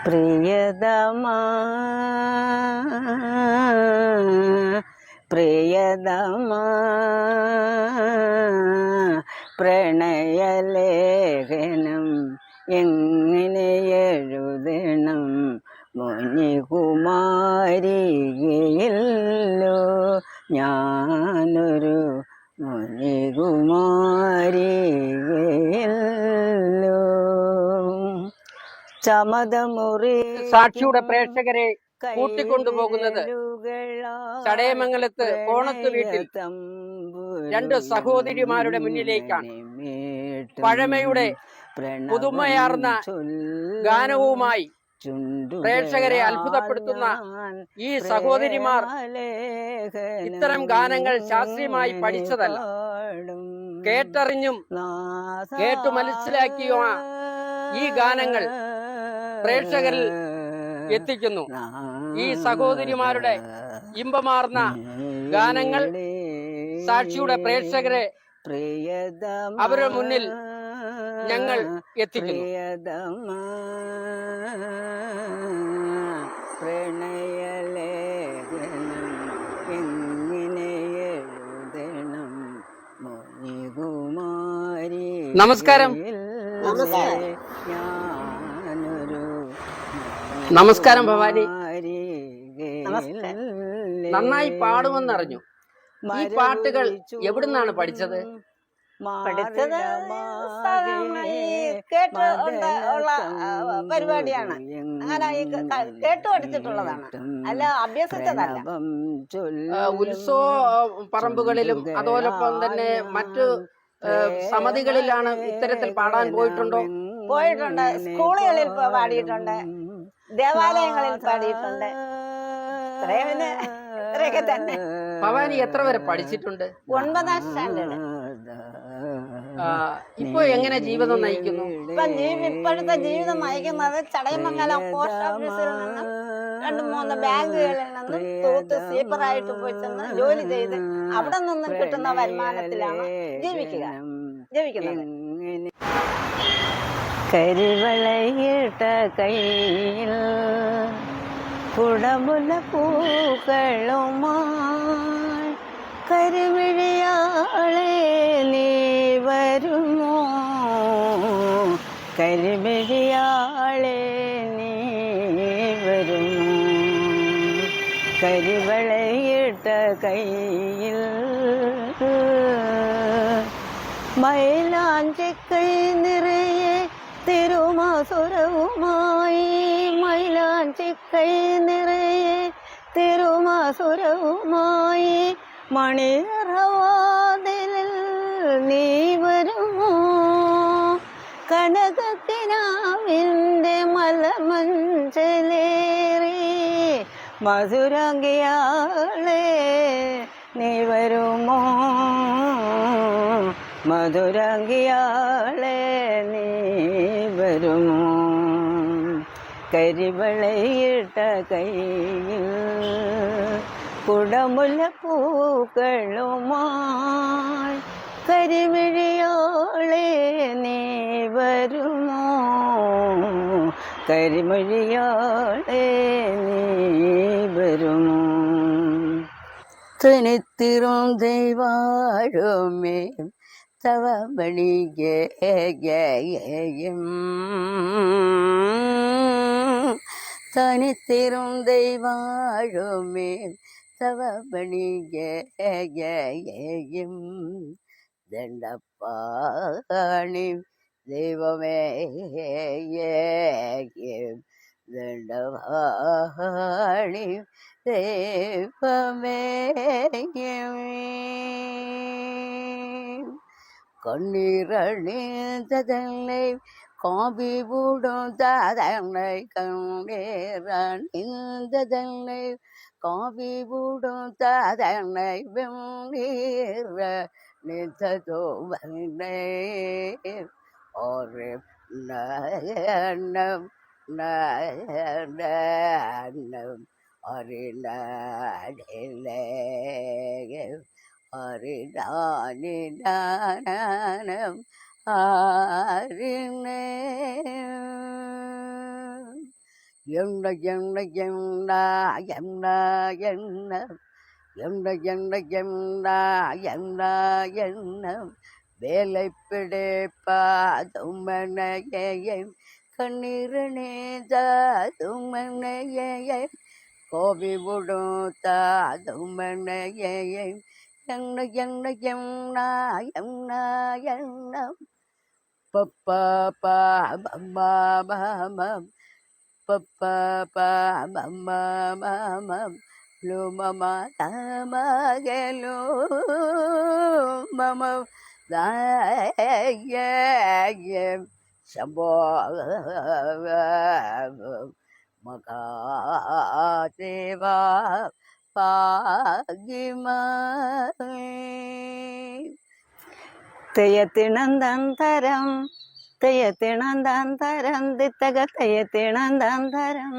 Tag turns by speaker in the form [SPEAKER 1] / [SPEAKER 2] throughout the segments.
[SPEAKER 1] പ്രിയതമാ പ്രിയതമാ പ്രണയലേഖനം എങ്ങനെ എഴുതണം മുനികുമാരികയില്ലോ ഞാനൊരു മുനികുമാരികയില്ലോ ചമതമുറി
[SPEAKER 2] സാക്ഷിയുടെ പ്രേക്ഷകരെ കൂട്ടിക്കൊണ്ടുപോകുന്നത് ചടയമംഗലത്ത് കോണത്ത് വീട്ടിൽ രണ്ട് സഹോദരിമാരുടെ മുന്നിലേക്കാണ്. പഴമയുടെ പുതുമയാർന്ന ഗാനവുമായി പ്രേക്ഷകരെ അത്ഭുതപ്പെടുത്തുന്ന ഈ സഹോദരിമാർ ഇത്തരം ഗാനങ്ങൾ ശാസ്ത്രീയമായി പഠിച്ചതല്ല, കേട്ടറിഞ്ഞും കേട്ടു മനസ്സിലാക്കിയ ഈ ഗാനങ്ങൾ പ്രേക്ഷകരിൽ എത്തിക്കുന്നു. ഈ സഹോദരിമാരുടെ ഇമ്പമാർന്ന ഗാനങ്ങൾ സാക്ഷിയുടെ പ്രേക്ഷകരെ അവരുടെ മുന്നിൽ ഞങ്ങൾ എത്തിക്കുന്നു.
[SPEAKER 1] പ്രണയലേഖനം എങ്ങനെ എഴുതണം മുനികുമാരി.
[SPEAKER 2] നമസ്കാരം. നമസ്കാരം ഭവാനി. നന്നായി പാടുമെന്നറിഞ്ഞു. ഈ പാട്ടുകൾ എവിടുന്നാണ് പഠിച്ചത്?
[SPEAKER 3] പരിപാടിയാണ്. അങ്ങനെ കേട്ടു പഠിച്ചിട്ടുള്ളതാണ്, അല്ല അഭ്യസിച്ചതല്ല.
[SPEAKER 2] ഉത്സവ പറമ്പുകളിലും അതോടൊപ്പം തന്നെ മറ്റു സമിതികളിലാണ് ഇത്തരത്തിൽ പാടാൻ പോയിട്ടുണ്ടോ?
[SPEAKER 3] പോയിട്ടുണ്ട്. സ്കൂളുകളിൽ പാടിയിട്ടുണ്ട്, ദേവാലയങ്ങളിൽ പാടിയിട്ടുണ്ട്. ഇത്രയൊക്കെ തന്നെ.
[SPEAKER 2] ഭവാനി എത്ര വരെ പഠിച്ചിട്ടുണ്ട്?
[SPEAKER 3] 9ാം സ്റ്റാൻഡേർഡ്.
[SPEAKER 2] ഇപ്പൊ എങ്ങനെ ജീവിതം നയിക്കുന്നു?
[SPEAKER 3] ഇപ്പോഴത്തെ ജീവിതം നയിക്കുന്നത് ചടയമംഗലം പോസ്റ്റ് ഓഫീസിൽ നിന്നും 2-3 ബാങ്കുകളിൽ നിന്നും തൂത്ത് സീപ്പറായിട്ട് പോയി ചെന്ന് ജോലി ചെയ്ത് അവിടെ നിന്നും കിട്ടുന്ന വരുമാനത്തിലാണ് ജീവിക്കുന്നത്.
[SPEAKER 1] കരിവളയിട്ട കയ്യിൽ കുടമുല പൂക്കളുമായി കരിമിഴിയാളെ നീ വരുമോ? കരിമിഴിയാളെ നീ വരുമോ? കരിവളയിട്ട കയ്യിൽ മൈലാഞ്ചിക്കൈ നിറയെ തിരുമസുരവുമായി, മൈലാഞ്ചിക്കൈ നിറയെ തിരുമസുരവുമായി മണിയറവാതിലിൽ നീ വരുമോ? കനകക്കിനാവിൻ്റെ മലമഞ്ചലേറി മധുരാംഗിയാളെ നീ വരുമോ? മധുരാംഗിയാളെ നീ വരുമോ? കരിവളയിട്ട കയ്യിൽ കുടമുല പൂക്കളുമായി കരിമിഴിയോളെ നീ വരുമോ? കരിമിഴിയോളെ നീ വരുമോ? തനിത്തിരും ദൈവാഴുമേ തവ ബണികയും തനിത്തിരും ദൈവാഴുമേ തവ ബണികയും ദണ്ഡപ്പാണി ദൈവമേ ദണ്ഡവാണി ദൈവമേ കണ്ണീരണിന്തതല്ലേ കാവിവിടും താതന്നെ കണ്ണീരണിന്തതല്ലേ കാവിവിടും താതന്നെ വെണ്ണീര നിന്തതോ വന്നേ ഓരേ നയനം നയനം അറിനാടിലേ അറിനാനിനാനം ആരിനേ எண்ட எண்ட எண்ட எண்ட எண்ணம் எண்ட எண்ட எண்ட எண்ட எண்ணம் வேலை பிடிப்பாதுமனையன் கண்ணீரனேதாதுமனையன் கோபி விடுத்தாதுமனையன் எண்ண எண்ண எண்ண எண்ண எண்ணம் பப்பா பா பம்மா பமம் பப்பா பா பம்மா பமம் லோ மம தமகலோ மம தாய சம்போ மகாதேவா பாகிமா
[SPEAKER 3] തെയ്യത്തിണന്തരം തെയ്യത്തിണന്തരം തിത്തക തെയ്യത്തിണന്തരം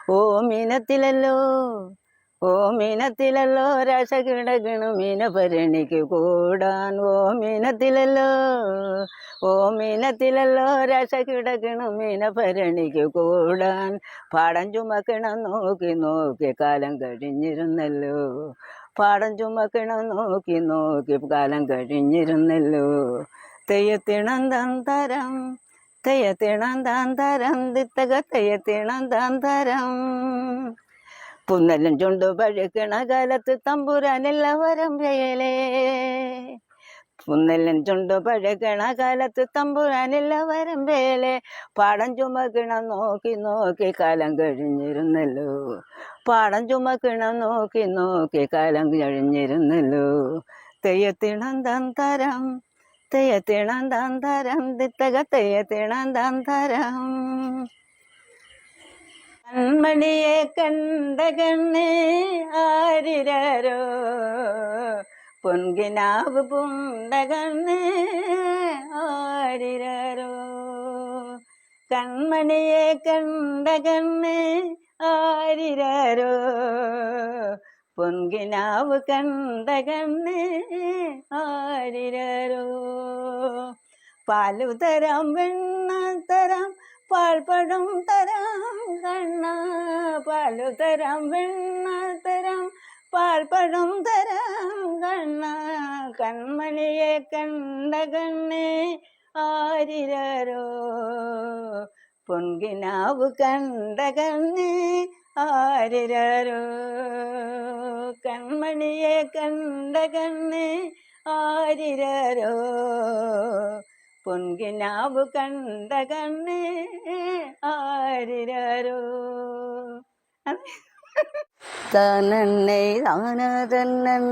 [SPEAKER 3] ഓ മീനത്തിലല്ലോ ഓ മീനത്തിലല്ലോ രസ കിടകണു മീന ഭരണിക്ക് കൂടാൻ ഓ മീനത്തിലല്ലോ ഓ മീനത്തിലല്ലോ രസ കിടകണു മീന ഭരണിക്ക് കൂടാൻ പാടം ചുമക്കണം നോക്കി നോക്കി കാലം കഴിഞ്ഞിരുന്നല്ലോ പാടം ചുമക്കണം നോക്കി നോക്കി കാലം കഴിഞ്ഞിരുന്നല്ലോ തെയ്യത്തിണന്തരം തെയ്യത്തിണന്തരം തിത്തക തെയ്യത്തിണന്തരം പുന്നലും ചുണ്ടു പഴുക്കണ കാലത്ത് തമ്പുരാനെല്ലാവരും ചെയ്യലേ പുന്നലും ചുണ്ടു പഴുക്കണ കാലത്ത് തമ്പുരാനെല്ലാവരും വേലേ പാടം ചുമക്കണം നോക്കി നോക്കി കാലം കഴിഞ്ഞിരുന്നല്ലോ പാടം ചുമക്കണം നോക്കി നോക്കി കാലം കഴിഞ്ഞിരുന്നല്ലോ തെയ്യത്തിണന്തരം തെയ്യത്തിണന്തരം തിത്തക തെയ്യത്തിണന്തരം കൺമണിയെ കണ്ട കണ്ണേ ആരിരോ പൊൻകിനാവ് പുണ്ട കണ്ണേ ആരിരോ കൺമണിയെ കണ്ട കണ്ണേ ആരിരോ പൊൻകിനാവ് കണ്ട കണ്ണേ ആരിരോ പാലു തരാം വെണ്ണ തരാം പാൽപ്പഴം തരാം കണ്ണ പാലു തരാം വെണ്ണ തരാം പാൽപ്പഴം തരാം കണ്ണ കൺമണിയെ കണ്ട കണ്ണേ ആരിരോ പൊൻകിനാവ് കണ്ട കണ്ണേ ആരിരോ കൺമണിയെ കണ്ട കണ്ണേ ആരിരോ പൊൻകിനാവ് കണ്ട കണ്ണേ ആരിരോ
[SPEAKER 1] തനന്നെ താനതന്നം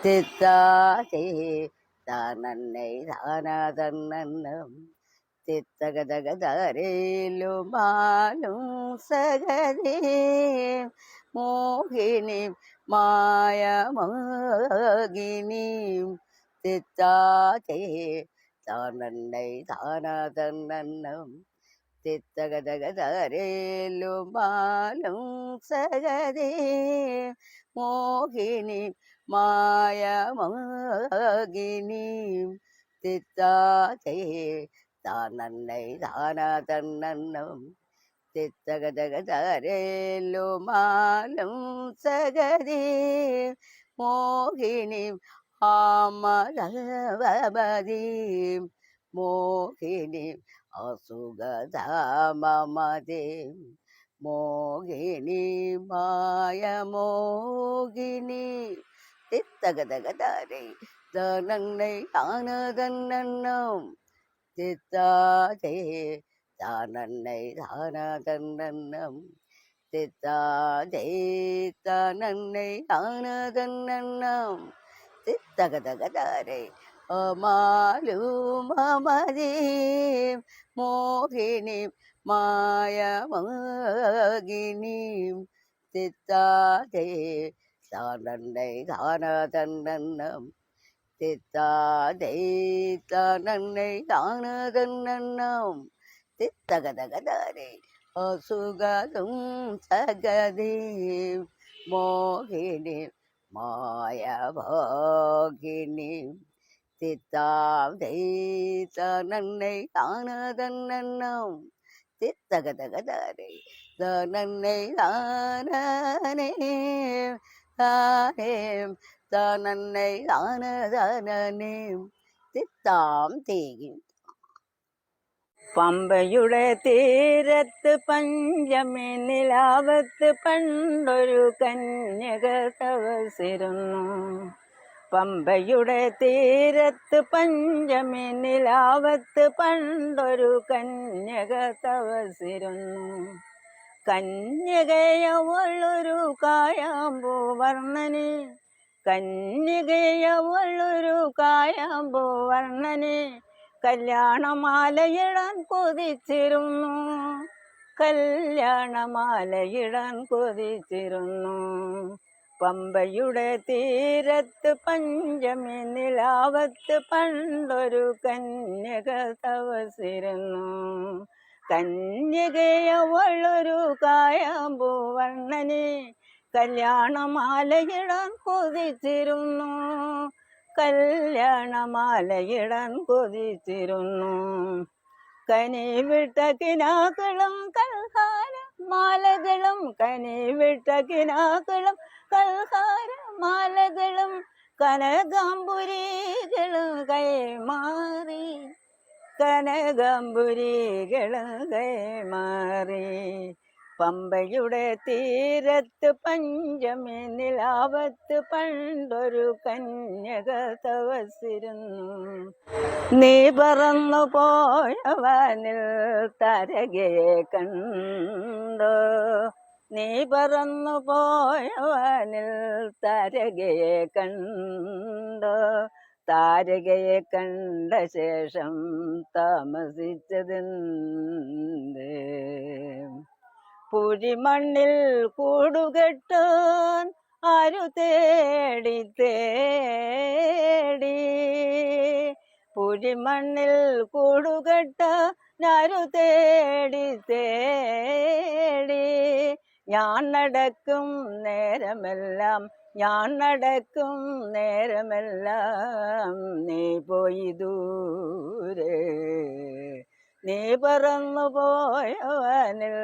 [SPEAKER 1] തിത്താതേ താനന്നെ താനതന്നം തിത്തകതകതരേലും മാലും സഗതേ മോഹിനി മായമോഹിനി തിത്താതേ താനന്നെ താനതന്നം തിത്തകതകതരേലും മാലും സഗതേ മോഹിനി മായമോഹിനി തിത്താതേ താനന്നെ താനതന്നം തിത്തകതകതരേലും മാലും സഗതേ മോഹിനി ആമദവതി മോഹിനി അസുഗധാമമതേ മോഹിനി മായമോഹിനി തിത്തകതകതരേ താനന്നെ താനതന്നം തിത്താതേ താനന്നെ താനതന്നം തിത്താതേ താനന്നെ താനതന്നം തിത്തകതകതരേ അമാലുമമതേ മോഹിനി മായമോഹിനി തിത്താതേ താനന്നെ താനതന്നം തിത്താതേ താനന്നെ താനതന്നം തിത്തകതകതരേ അസുഗതും സഗതേ മോഹിനി മായഭോഗിനി തിത്താതേ താനന്നെ താനതന്നം തിത്തകതകതാരേ താനന്നൈ താനനേ താനേ താനന്നൈ താനതാനനേ തിത്താം തേകിം.
[SPEAKER 3] പമ്പയുടെ തീരത്ത് പഞ്ചമി നിലാവത്ത് പണ്ടൊരു കന്യക തപസിരുന്നു. പമ്പയുടെ തീരത്ത് പഞ്ചമി നിലാവത്ത് പണ്ടൊരു കന്യക തപസിരുന്നു. കന്യകയവളൊരു കായാമ്പൂ വർണ്ണനെ, കന്യകയവളൊരു കായാമ്പൂ വർണ്ണനെ, കല്യാണമാലയിടാൻ കൊതിച്ചിരുന്നു, കല്യാണമാലയിടാൻ കൊതിച്ചിരുന്നു. പമ്പയുടെ തീരത്ത് പഞ്ചമി നിലാവത്ത് പണ്ടൊരു കന്യക തപസിരുന്നു. കന്യകയവളൊരു കായാമ്പൂ വർണ്ണനെ, കല്യാണമാലയിടാൻ കൊതിച്ചിരുന്നു, കല്യാണമാലയിടാൻ കൊതിച്ചിരുന്നു. കനിവിട്ട കിനാക്കളും കൽഹാര മാലകളും, കനിവിട്ട കിനാക്കളും കൽഹാര മാലകളും, കനകാംബുരികളും കൈമാറി, കനകാംബുരികളും കൈമാറി. പമ്പയുടെ തീരത്ത് പഞ്ചമി നിലാവത്ത് പണ്ടൊരു കന്യക തപസിരുന്നു. നീ പറന്നു പോയവനിൽ താരകയെ കണ്ടോ, നീ പറന്നു പോയവനിൽ താരകയെ കണ്ടോ, താരകയെ കണ്ട ശേഷം താമസിച്ചതെന്ത്? പുഴിമണ്ണിൽ കൂടുകെട്ടാൻ ആരു തേടി തേടി, പുഴിമണ്ണിൽ കൂടുകെട്ടാൻ ആരു തേടി തേടി. ഞാൻ നടക്കും നേരമെല്ലാം, ഞാൻ നടക്കും നേരമെല്ലാം, നീ പോയി ദൂരെ. നീ പറന്നു പോയവനിൽ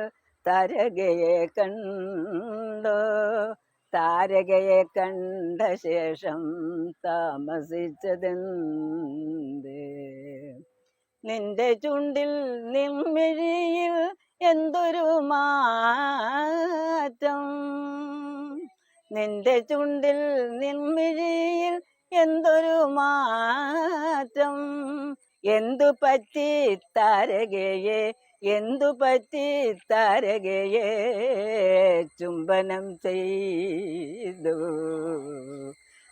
[SPEAKER 3] താരകയെ കണ്ടോ, താരകയെ കണ്ട ശേഷം താമസിച്ചതെന്ത്? നിന്റെ ചുണ്ടിൽ നിൻമിഴിയിൽ എന്തൊരു മാറ്റം, നിന്റെ ചുണ്ടിൽ നിൻമിഴിയിൽ എന്തൊരു മാറ്റം. എന്തു പറ്റി താരകയെ, എന്തു പറ്റി താരകയെ ചുംബനം ചെയ്തു?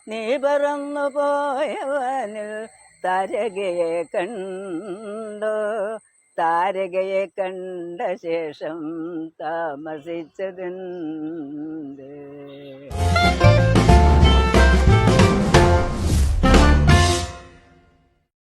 [SPEAKER 3] നീ പറന്നു പോയവനിൽ താരകയെ കണ്ടോ, താരകയെ കണ്ട ശേഷം താമസിച്ചതെന്ത്?